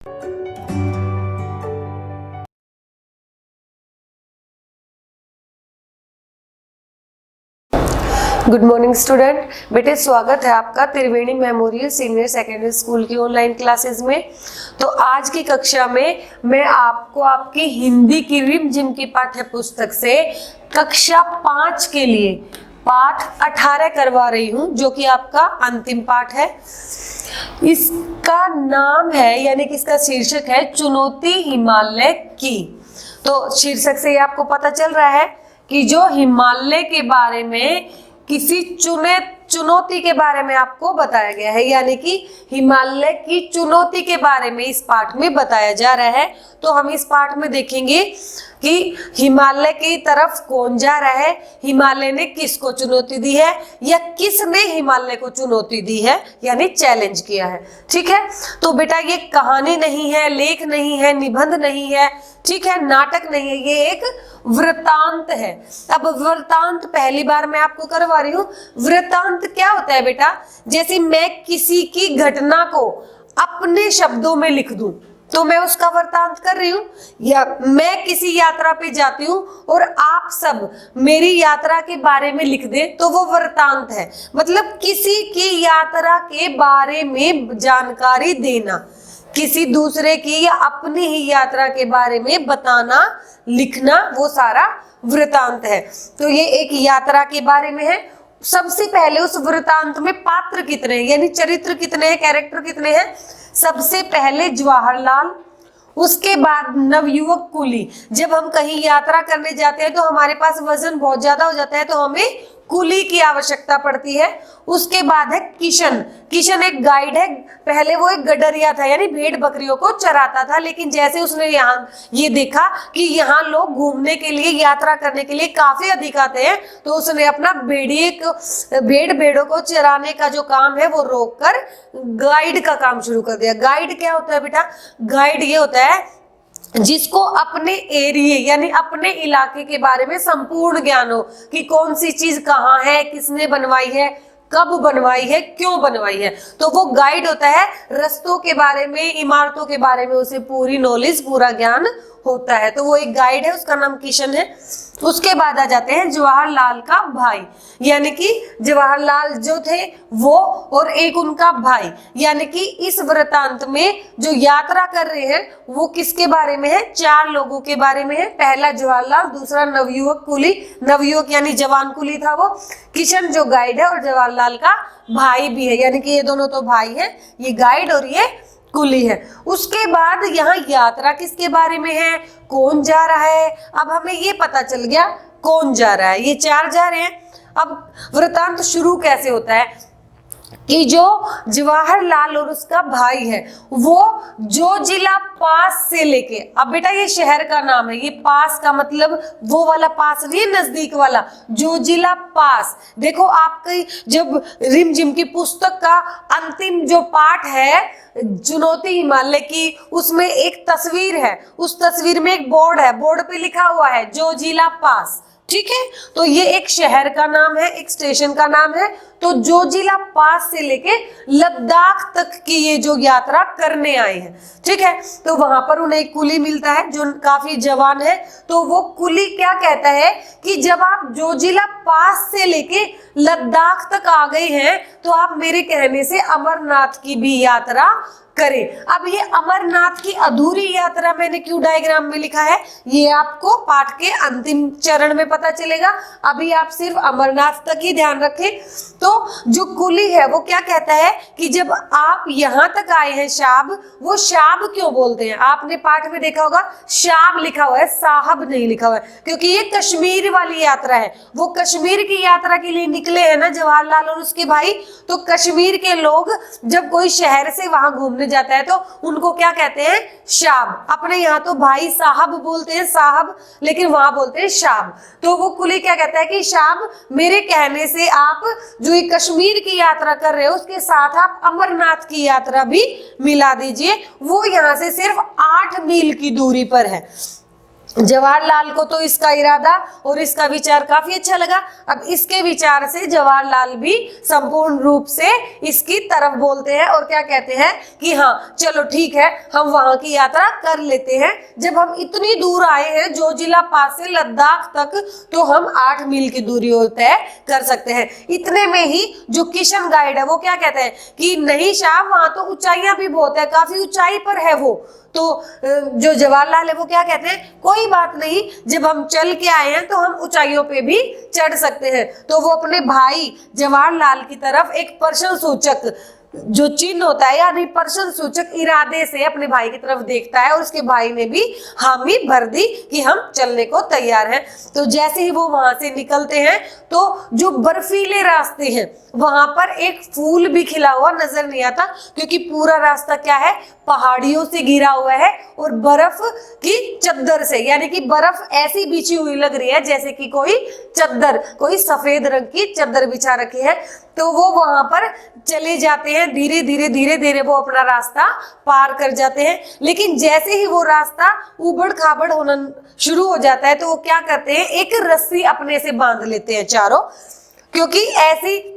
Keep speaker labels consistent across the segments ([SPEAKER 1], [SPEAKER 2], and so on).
[SPEAKER 1] Good morning student. बेटे स्वागत है आपका त्रिवेणी मेमोरियल सीनियर सेकेंडरी स्कूल की ऑनलाइन क्लासेस में। तो आज की कक्षा में मैं आपको आपकी हिंदी की रिमझिम की पाठ्य पुस्तक से कक्षा 5 के लिए पाठ 18 करवा रही हूं, जो कि आपका अंतिम पाठ है। इसका नाम है यानी कि इसका शीर्षक है चुनौती हिमालय की। तो शीर्षक से ही आपको पता चल रहा है कि जो हिमालय के बारे में किसी चुनौती के बारे में आपको बताया गया है, यानी कि हिमालय की चुनौती के बारे में इस पाठ में बताया जा रहा है। तो हम इस पाठ में देखेंगे कि हिमालय की तरफ कौन जा रहा है, हिमालय ने किसको चुनौती दी है या किसने हिमालय को चुनौती दी है, यानी चैलेंज किया है। ठीक है, तो बेटा ये कहानी नहीं है, लेख नहीं है, निबंध नहीं है, ठीक है, नाटक नहीं है, ये एक वृत्तांत है। अब वृत्तांत पहली बार मैं आपको करवा रही हूं। वृत्तांत क्या होता है बेटा? जैसे मैं किसी की घटना को अपने शब्दों में लिख दूं तो मैं उसका वृत्तांत कर रही हूं, या मैं किसी यात्रा पे जाती हूं और आप सब मेरी यात्रा के बारे में लिख दें तो वो वृत्तांत है। मतलब किसी की यात्रा के बारे में जानकारी देना, किसी दूसरे की या अपनी ही यात्रा के बारे में बताना, लिखना, वो सारा वृत्तांत है। तो ये एक यात्रा के बारे में है। सबसे पहले उस वृत्तांत में पात्र कितने हैं, यानी चरित्र कितने हैं, कैरेक्टर कितने हैं? सबसे पहले जवाहरलाल, उसके बाद नवयुवक कुली। जब हम कहीं यात्रा करने जाते हैं तो हमारे पास वजन बहुत ज्यादा हो जाता है तो हमें कुली की आवश्यकता पड़ती है। उसके बाद है किशन। किशन एक गाइड है। पहले वो एक गडरिया था, यानी भेड़ बकरियों को चराता था, लेकिन जैसे उसने यहाँ ये देखा कि यहाँ लोग घूमने के लिए, यात्रा करने के लिए काफी अधिक आते हैं, तो उसने अपना भेड़ों को चराने का जो काम है वो रोककर गाइड का काम शुरू कर दिया। गाइड क्या होता है बेटा? गाइड ये होता है जिसको अपने एरिया यानी अपने इलाके के बारे में संपूर्ण ज्ञान हो कि कौन सी चीज कहाँ है, किसने बनवाई है, कब बनवाई है, क्यों बनवाई है। तो वो गाइड होता है। रास्तों के बारे में, इमारतों के बारे में उसे पूरी नॉलेज, पूरा ज्ञान होता है, तो वो एक गाइड है, उसका नाम किशन है। उसके बाद आ जाते हैं जवाहरलाल का भाई, यानी कि जवाहरलाल जो थे वो और एक उनका भाई, यानी कि इस वृत्तांत में जो यात्रा कर रहे हैं वो किसके बारे में है? 4 लोगों के बारे में है। पहला जवाहरलाल, दूसरा नवयुवक कुली, नवयुवक यानी जवान कुली था वो, किशन जो गाइड है और जवाहरलाल का भाई भी है, यानी कि ये दोनों तो भाई है, ये गाइड और ये कुली है। उसके बाद यहाँ यात्रा किसके बारे में है, कौन जा रहा है? अब हमें ये पता चल गया कौन जा रहा है, ये 4 जा रहे हैं। अब वृत्तांत शुरू कैसे होता है कि जो जवाहरलाल और उसका भाई है वो जो जिला पास से लेके, अब बेटा ये शहर का नाम है, ये पास का मतलब वो वाला पास नहीं, नजदीक वाला, जो जिला पास। देखो आपकी जब रिमझिम की पुस्तक का अंतिम जो पाठ है चुनौती हिमालय की, उसमें एक तस्वीर है, उस तस्वीर में एक बोर्ड है, बोर्ड पे लिखा हुआ है जो जिला पास। ठीक है, तो ये एक शहर का नाम है, एक स्टेशन का नाम है। तो जो जिला पास से लेके लद्दाख तक की ये जो यात्रा करने आए हैं, ठीक है, तो वहां पर उन्हें एक कुली मिलता है जो काफी जवान है। तो वो कुली क्या कहता है कि जब आप जो जिला पास से लेके लद्दाख तक आ गए हैं तो आप मेरे कहने से अमरनाथ की भी यात्रा करें। अब ये अमरनाथ की अधूरी यात्रा मैंने क्यों डायग्राम में लिखा है, ये आपको पाठ के अंतिम चरण में पता चलेगा। अभी आप सिर्फ अमरनाथ तक ही ध्यान रखें। तो जो कुली है वो क्या कहता है कि जब आप यहां तक आए हैं शाब, वो शाब क्यों बोलते हैं? आपने पाठ में देखा होगा शाब लिखा हुआ है, साहब नहीं लिखा हुआ है, क्योंकि ये कश्मीर वाली यात्रा है। वो कश्मीर की यात्रा के लिए निकले हैं ना जवाहरलाल और उसके भाई। तो कश्मीर के लोग जब कोई शहर से वहां घूमने जाता है तो उनको क्या कहते हैं? शाब। अपने यहाँ तो भाई साहब बोलते हैं, साहब, लेकिन वहां बोलते हैं शाब। तो वो कुली क्या कहता है कि शाब, मेरे कहने से आप जो ये कश्मीर की यात्रा कर रहे हो उसके साथ आप अमरनाथ की यात्रा भी मिला दीजिए। वो यहाँ से सिर्फ 8 मील की दूरी पर है। जवाहरलाल को तो इसका इरादा और इसका विचार काफी अच्छा लगा। अब इसके विचार से जवाहरलाल भी संपूर्ण रूप से इसकी तरफ बोलते हैं और क्या कहते हैं कि हाँ चलो ठीक है, हम वहां की यात्रा कर लेते हैं। जब हम इतनी दूर आए हैं जोजिला पास से लद्दाख तक, तो हम 8 मील की दूरी और तय कर सकते हैं। इतने में ही जो किशन गाइड है वो क्या कहते हैं कि नहीं शाह, वहां तो ऊंचाइयां भी बहुत है, काफी ऊंचाई पर है वो। तो जो जवाहरलाल है वो क्या कहते हैं, कोई बात नहीं, जब हम चल के आए हैं तो हम ऊंचाइयों पे भी चढ़ सकते हैं। तो वो अपने भाई जवाहरलाल की तरफ एक प्रश्न सूचक जो चिन्ह होता है यानी प्रश्न सूचक इरादे से अपने भाई की तरफ देखता है और उसके भाई ने भी हामी भर दी कि हम चलने को तैयार हैं। तो जैसे ही वो वहां से निकलते हैं तो जो बर्फीले रास्ते हैं वहां पर एक फूल भी खिला हुआ नजर नहीं आता, क्योंकि पूरा रास्ता क्या है, पहाड़ियों से घिरा हुआ है और बर्फ की चद्दर से, यानी कि बर्फ ऐसी बिछी हुई लग रही है जैसे कि कोई चद्दर, कोई सफेद रंग की चद्दर बिछा रखी है। तो वो वहां पर चले जाते हैं, धीरे धीरे वो अपना रास्ता पार कर जाते हैं। लेकिन जैसे ही वो रास्ता उबड़ खाबड़ होना शुरू हो जाता है तो वो क्या करते हैं, एक रस्सी अपने से बांध लेते हैं चारों, क्योंकि ऐसी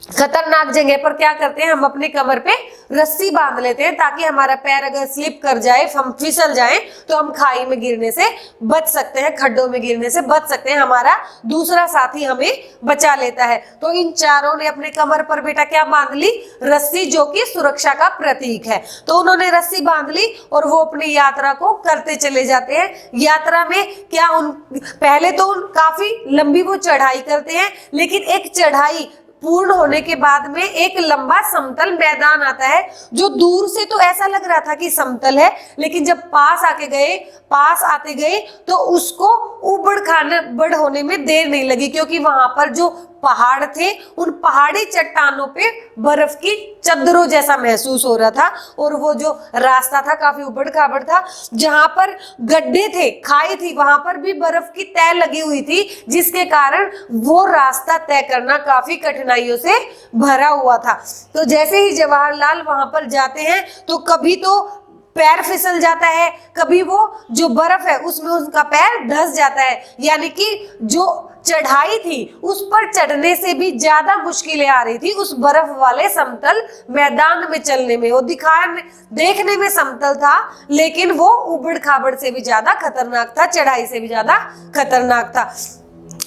[SPEAKER 1] खतरनाक जगह पर क्या करते हैं, हम अपने कमर पे रस्सी बांध लेते हैं ताकि हमारा पैर अगर स्लिप कर जाए, हम फिसल जाए तो हम खाई में गिरने से बच सकते हैं, खड्डों में गिरने से बच सकते हैं, हमारा दूसरा साथी हमें बचा लेता है। तो इन चारों ने अपने कमर पर बेटा क्या बांध ली, रस्सी, जो कि सुरक्षा का प्रतीक है। तो उन्होंने रस्सी बांध ली और वो अपनी यात्रा को करते चले जाते हैं। यात्रा में क्या पहले तो काफी लंबी वो चढ़ाई करते हैं, लेकिन एक चढ़ाई पूर्ण होने के बाद में एक लंबा समतल मैदान आता है, जो दूर से तो ऐसा लग रहा था कि समतल है, लेकिन जब पास आते गए तो उसको उबड़ होने में देर नहीं लगी, क्योंकि वहां पर जो पहाड़ थे उन पहाड़ी चट्टानों पे बर्फ की चद्दरों जैसा महसूस हो रहा था और वो जो रास्ता था काफी उबड़ खाबड़ था। जहां पर गड्ढे थे, खाई थी, वहां पर भी बर्फ की तह लगी हुई थी, जिसके कारण वो रास्ता तय करना काफी कठिनाइयों से भरा हुआ था। तो जैसे ही जवाहरलाल वहां पर जाते हैं तो कभी तो पैर फिसल जाता है, कभी वो जो बर्फ है उसमें उनका पैर धंस जाता है, यानी कि जो चढ़ाई थी उस पर चढ़ने से भी ज्यादा मुश्किलें आ रही थी उस बर्फ वाले समतल मैदान में चलने में। वो देखने में समतल था, लेकिन वो उबड़ खाबड़ से भी ज्यादा खतरनाक था, चढ़ाई से भी ज्यादा खतरनाक था।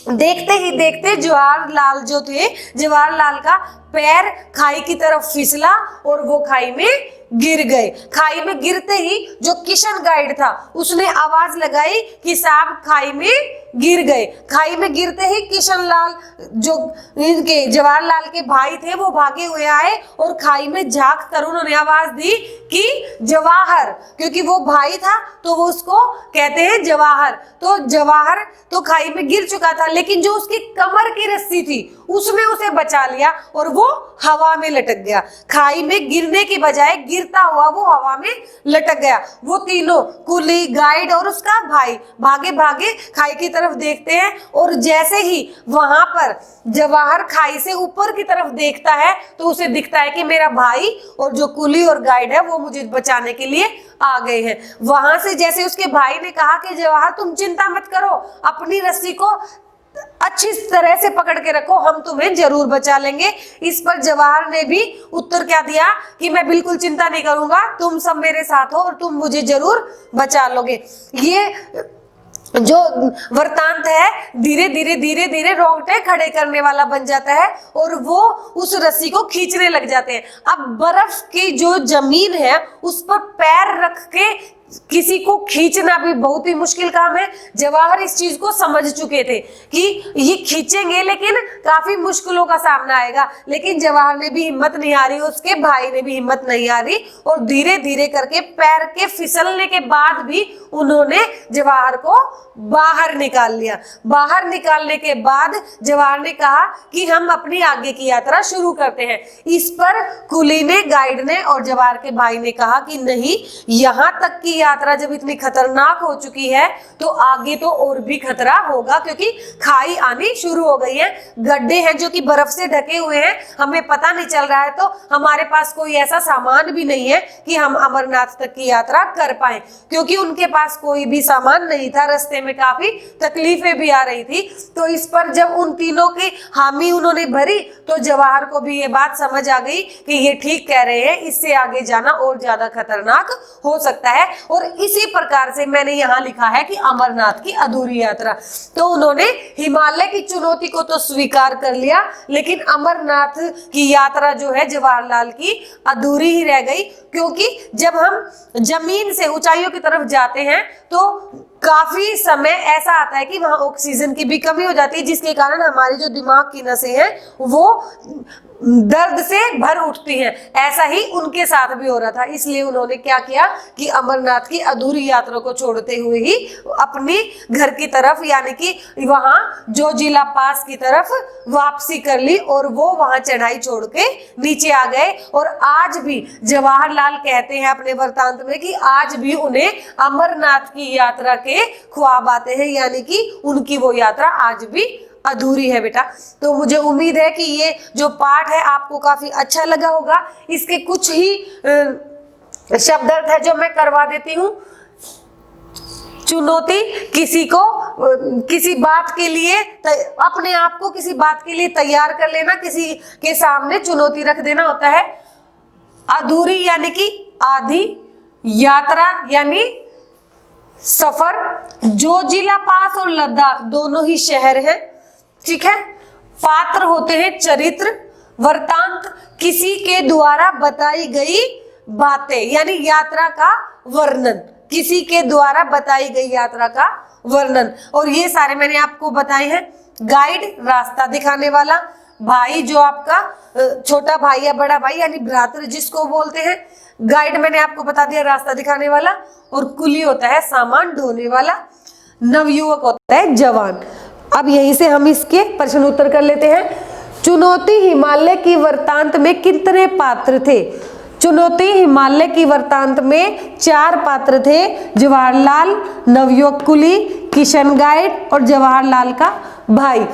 [SPEAKER 1] देखते ही देखते जवाहरलाल का पैर खाई की तरफ फिसला और वो खाई में गिर गए। खाई में गिरते ही जो किशन गाइड था उसने आवाज लगाई कि साहब खाई में गिर गए। खाई में गिरते ही किशन लाल, जो इनके जवाहरलाल के भाई थे, वो भागे हुए आए और खाई में झांक कर उन्होंने आवाज दी कि जवाहर, क्योंकि वो भाई था तो वो उसको कहते हैं जवाहर। तो जवाहर तो खाई में गिर चुका था, लेकिन जो उसकी कमर की रस्सी थी उसने उसे बचा लिया और वो हवा में लटक गया। खाई में गिरने की बजाय गिरता हुआ वो हवा में लटक गया। वो तीनों, कुली, गाइड और उसका भाई, भागे भागे खाई की तरफ देखते हैं और जैसे ही वहां पर जवाहर खाई से ऊपर की तरफ देखता है तो उसे दिखता है कि मेरा भाई और जो कुली और गाइड है वो मुझे बचाने के लिए आ गए हैं। वहां से जैसे उसके भाई ने कहा कि जवाहर तुम चिंता मत करो, अपनी रस्सी को अच्छी तरह से पकड़ के रखो, हम तुम्हें जरूर बचा लेंगे। इस पर जवाहर ने भी उत्तर क्या दिया कि मैं बिल्कुल चिंता नहीं करूंगा, तुम सब मेरे साथ हो और तुम मुझे जरूर बचा लोगे। ये जो वृतांत है धीरे धीरे रोंगटे खड़े करने वाला बन जाता है और वो उस रस्सी को खींचने लग जाते हैं। अब बर्फ की जो जमीन है उस पर पैर रख के किसी को खींचना भी बहुत ही मुश्किल काम है। जवाहर इस चीज को समझ चुके थे कि ये खींचेंगे लेकिन काफी मुश्किलों का सामना आएगा, लेकिन जवाहर ने भी हिम्मत नहीं हारी, उसके भाई ने भी हिम्मत नहीं हारी और धीरे धीरे करके पैर के फिसलने के बाद भी उन्होंने जवाहर को बाहर निकाल लिया। बाहर निकालने के बाद जवाहर ने कहा कि हम अपनी आगे की यात्रा शुरू करते हैं। इस पर कुली ने, गाइड ने और जवाहर के भाई ने कहा कि नहीं, यहाँ तक की यात्रा यात्रा जब इतनी खतरनाक हो चुकी है तो आगे तो और भी खतरा होगा, क्योंकि खाई आनी शुरू हो गई है, गड्ढे हैं जो कि बर्फ से ढके हुए हैं, हमें पता नहीं चल रहा है। तो हमारे पास कोई ऐसा सामान भी नहीं है कि हम अमरनाथ तक की यात्रा कर पाए, क्योंकि उनके पास कोई भी सामान नहीं था। रास्ते में काफी तकलीफें भी आ रही थी। तो इस पर जब उन तीनों की हामी उन्होंने भरी तो जवाहर को भी ये बात समझ आ गई कि ये ठीक कह रहे हैं, इससे आगे जाना और ज्यादा खतरनाक हो सकता है। और इसी प्रकार से मैंने यहाँ लिखा है कि अमरनाथ की अधूरी यात्रा। तो उन्होंने हिमालय की चुनौती को तो स्वीकार कर लिया, लेकिन अमरनाथ की यात्रा जो है जवाहरलाल की अधूरी ही रह गई, क्योंकि जब हम जमीन से ऊंचाइयों की तरफ जाते हैं तो काफी समय ऐसा आता है कि वहां ऑक्सीजन की भी कमी हो जाती है, जिसके कारण हमारी जो दिमाग की नसें हैं वो दर्द से भर उठती हैं। ऐसा ही उनके साथ भी हो रहा था। इसलिए उन्होंने क्या किया कि अमरनाथ की अधूरी यात्रा को छोड़ते हुए ही अपनी घर की तरफ यानी कि वहां जोजिला पास की तरफ वापसी कर ली और वो वहां चढ़ाई छोड़ के नीचे आ गए। और आज भी जवाहरलाल कहते हैं अपने वृत्तांत में कि आज भी उन्हें अमरनाथ की यात्रा के ख्वाब आते हैं, यानी कि उनकी वो यात्रा आज भी अधूरी है बेटा। तो मुझे उम्मीद है कि ये जो पाठ है आपको काफी अच्छा लगा होगा। इसके कुछ ही शब्दार्थ है जो मैं करवा देती हूँ। चुनौती किसी को किसी बात के लिए अपने आप को किसी बात के लिए तैयार कर लेना, किसी के सामने चुनौती रख देना होता है। अधूरी यानी कि आधी, यात्रा यानी सफर। जोजिला पास और लद्दाख दोनों ही शहर हैं, ठीक है। पात्र होते हैं चरित्र। वृत्तांत किसी के द्वारा बताई गई बातें यानी यात्रा का वर्णन, किसी के द्वारा बताई गई यात्रा का वर्णन। और ये सारे मैंने आपको बताए हैं। गाइड रास्ता दिखाने वाला, भाई जो आपका छोटा भाई या बड़ा भाई यानी भ्रातृ जिसको बोलते हैं। गाइड मैंने आपको बता दिया रास्ता दिखाने वाला। और कुली होता है सामान ढोने वाला। नवयुवक होता है जवान। अब यहीं से हम इसके प्रश्न उत्तर कर लेते हैं। चुनौती हिमालय की वृत्तांत में कितने पात्र थे? चुनौती हिमालय की वृत्तांत में 4 पात्र थे। जवाहरलाल, नवयुवक कुली, किशन गाइड और जवाहरलाल का भाई।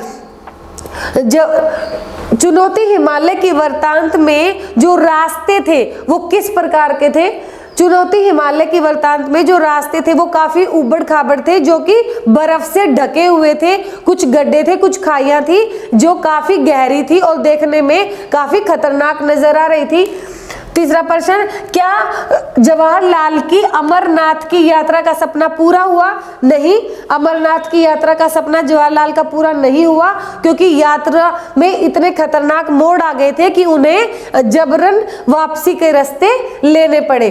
[SPEAKER 1] चुनौती हिमालय की वृत्तांत में जो रास्ते थे वो किस प्रकार के थे? चुनौती हिमालय की वृत्तांत में जो रास्ते थे वो काफी उबड़ खाबड़ थे, जो कि बर्फ से ढके हुए थे। कुछ गड्ढे थे, कुछ खाइयां थी जो काफी गहरी थी और देखने में काफी खतरनाक नजर आ रही थी। तीसरा प्रश्न, क्या जवाहरलाल की अमरनाथ की यात्रा का सपना पूरा हुआ? नहीं, अमरनाथ की यात्रा का सपना जवाहरलाल का पूरा नहीं हुआ, क्योंकि यात्रा में इतने खतरनाक मोड़ आ गए थे कि उन्हें जबरन वापसी के रास्ते लेने पड़े।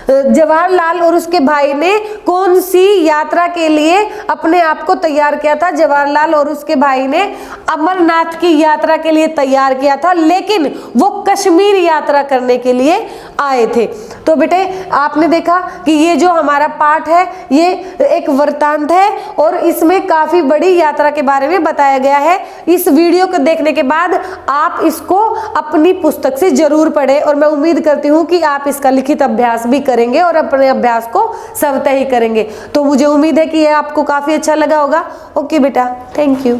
[SPEAKER 1] जवाहरलाल और उसके भाई ने कौन सी यात्रा के लिए अपने आप को तैयार किया था? जवाहरलाल और उसके भाई ने अमरनाथ की यात्रा के लिए तैयार किया था, लेकिन वो कश्मीर यात्रा करने के लिए आए थे। तो बेटे आपने देखा कि ये जो हमारा पाठ है ये एक वृत्तांत है और इसमें काफी बड़ी यात्रा के बारे में बताया गया है। इस वीडियो को देखने के बाद आप इसको अपनी पुस्तक से जरूर पढ़ें और मैं उम्मीद करती हूँ कि आप इसका लिखित अभ्यास भी करेंगे और अपने अभ्यास को स्वतः ही करेंगे। तो मुझे उम्मीद है कि ये आपको काफी अच्छा लगा होगा। ओके बेटा, थैंक यू।